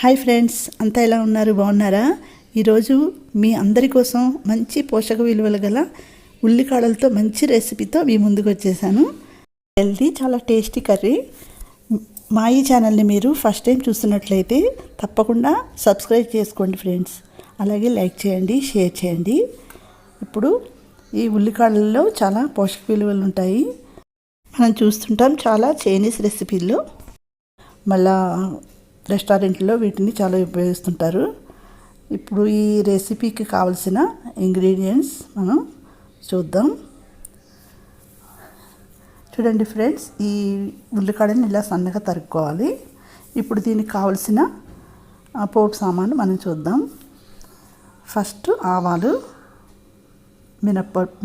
Hi friends, అంతా ఎలా ఉన్నారు? బాగున్నారా? ఈరోజు మీ అందరి కోసం మంచి పోషక విలువలు గల ఉల్లికాడలతో మంచి రెసిపీతో మీ ముందుకు వచ్చేసాను. హెల్తీ, చాలా టేస్టీ కర్రీ. మా ఈ ఛానల్ని మీరు ఫస్ట్ టైం చూస్తున్నట్లయితే తప్పకుండా సబ్స్క్రైబ్ చేసుకోండి ఫ్రెండ్స్. అలాగే లైక్ చేయండి, షేర్ చేయండి. ఇప్పుడు ఈ ఉల్లికాడలలో చాలా పోషక విలువలు ఉంటాయి. మనం చూస్తుంటాం చాలా చైనీస్ రెసిపీల్లో, మళ్ళా రెస్టారెంట్లో వీటిని చాలా ఉపయోగిస్తుంటారు. ఇప్పుడు ఈ రెసిపీకి కావలసిన ఇంగ్రీడియంట్స్ మనం చూద్దాం. చూడండి ఫ్రెండ్స్, ఈ ఉల్లికాడని ఇలా సన్నగా తరుక్కోవాలి. ఇప్పుడు దీనికి కావలసిన పోపు సామాను మనం చూద్దాం. ఫస్ట్ ఆవాలు,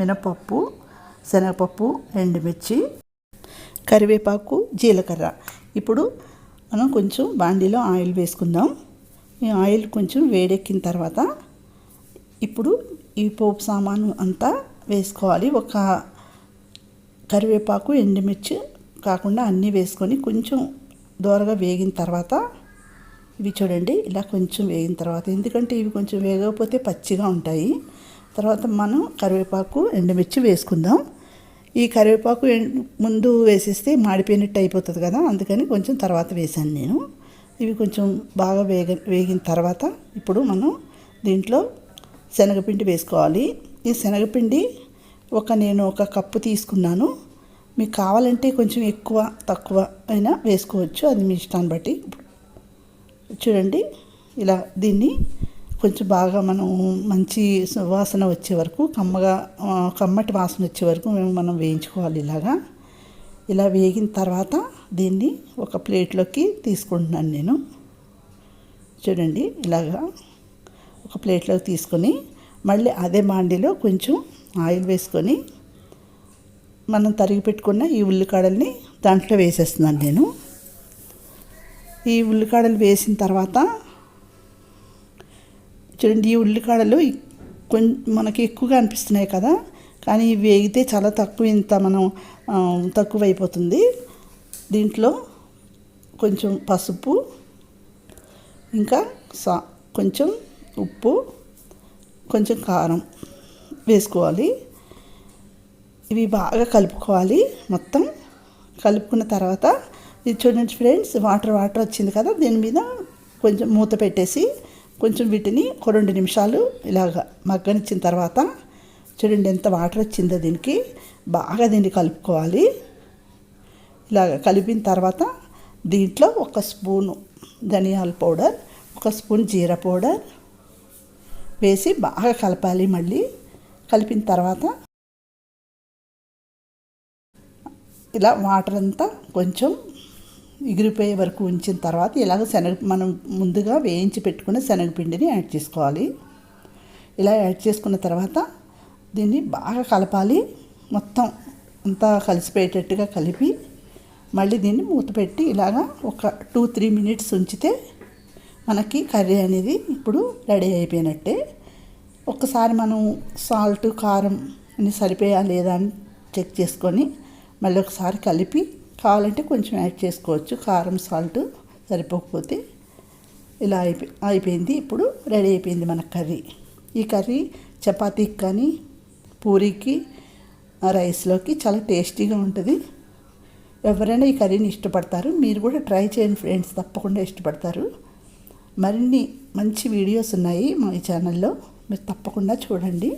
మినపప్పు, శనగపప్పు, ఎండుమిర్చి, కరివేపాకు, జీలకర్ర. ఇప్పుడు మనం కొంచెం బాండీలో ఆయిల్ వేసుకుందాం. ఈ ఆయిల్ కొంచెం వేడెక్కిన తర్వాత ఇప్పుడు ఈ పోపు సామాను అంతా వేసుకోవాలి. ఒక కరివేపాకు, ఎండుమిర్చి కాకుండా అన్నీ వేసుకొని కొంచెం దోరగా వేగిన తర్వాత ఇవి చూడండి, ఇలా కొంచెం వేగిన తర్వాత, ఎందుకంటే ఇవి కొంచెం వేగకపోతే పచ్చిగా ఉంటాయి. తర్వాత మనం కరివేపాకు, ఎండుమిర్చి వేసుకుందాం. ఈ కరివేపాకు ముందు వేసేస్తే మాడిపోయినట్టు అయిపోతుంది కదా, అందుకని కొంచెం తర్వాత వేసాను నేను. ఇవి కొంచెం బాగా వేగిన తర్వాత ఇప్పుడు మనం దీంట్లో శనగపిండి వేసుకోవాలి. ఈ శనగపిండి నేను ఒక కప్పు తీసుకున్నాను. మీకు కావాలంటే కొంచెం ఎక్కువ తక్కువ అయినా వేసుకోవచ్చు, అది మీ ఇష్టాన్ని బట్టి. చూడండి, ఇలా దీన్ని కొంచెం బాగా మనం మంచి వాసన వచ్చే వరకు, కమ్మటి వాసన వచ్చే వరకు మనం వేయించుకోవాలి. ఇలా వేగిన తర్వాత దీన్ని ఒక ప్లేట్లోకి తీసుకుంటున్నాను నేను. చూడండి, ఇలాగా ఒక ప్లేట్లోకి తీసుకొని మళ్ళీ అదే బాండీలో కొంచెం ఆయిల్ వేసుకొని మనం తరిగి పెట్టుకున్న ఈ ఉల్లికాడల్ని దాంట్లో వేసేస్తున్నాను నేను. ఈ ఉల్లికాడలు వేసిన తర్వాత చూడండి, ఈ ఉల్లికాడలు మనకి ఎక్కువగా అనిపిస్తున్నాయి కదా, కానీ ఇవి వేగితే చాలా తక్కువ అయిపోతుంది. దీంట్లో కొంచెం పసుపు, ఇంకా కొంచెం ఉప్పు, కొంచెం కారం వేసుకోవాలి. ఇవి బాగా కలుపుకోవాలి. మొత్తం కలుపుకున్న తర్వాత ఇది చూడండి ఫ్రెండ్స్, వాటర్ వచ్చింది కదా, దీని మీద కొంచెం మూత పెట్టేసి కొంచెం వీటిని 2 నిమిషాలు ఇలాగ మగ్గనిచ్చిన తర్వాత చూడండి ఎంత వాటర్ వచ్చిందో దీనికి. బాగా దీన్ని కలుపుకోవాలి. ఇలాగ కలిపిన తర్వాత దీంట్లో 1 స్పూను ధనియాల పౌడర్, 1 స్పూన్ జీరా పౌడర్ వేసి బాగా కలపాలి. మళ్ళీ కలిపిన తర్వాత ఇలా వాటర్ అంతా కొంచెం ఎగిరిపోయే వరకు ఉంచిన తర్వాత మనం ముందుగా వేయించి పెట్టుకున్న శనగపిండిని యాడ్ చేసుకోవాలి. ఇలా యాడ్ చేసుకున్న తర్వాత దీన్ని బాగా కలపాలి. మొత్తం అంతా కలిసిపోయేటట్టుగా కలిపి మళ్ళీ దీన్ని మూత పెట్టి ఒక 2-3 మినిట్స్ ఉంచితే మనకి కర్రీ అనేది ఇప్పుడు రెడీ అయిపోయినట్టే. ఒక్కసారి మనం సాల్ట్, కారం అన్ని సరిపోయా లేదా అని చెక్ చేసుకొని మళ్ళీ ఒకసారి కలిపి కావాలంటే కొంచెం యాడ్ చేసుకోవచ్చు, కారం, సాల్ట్ సరిపోకపోతే. ఇలా అయిపోయింది. ఇప్పుడు రెడీ అయిపోయింది మన కర్రీ. ఈ కర్రీ చపాతీకి కానీ, పూరీకి, రైస్లోకి చాలా టేస్టీగా ఉంటుంది. ఎవరైనా ఈ కర్రీని ఇష్టపడతారు. మీరు కూడా ట్రై చేయండి ఫ్రెండ్స్, తప్పకుండా ఇష్టపడతారు. మరిన్ని మంచి వీడియోస్ ఉన్నాయి మా ఈ ఛానల్లో, మీరు తప్పకుండా చూడండి.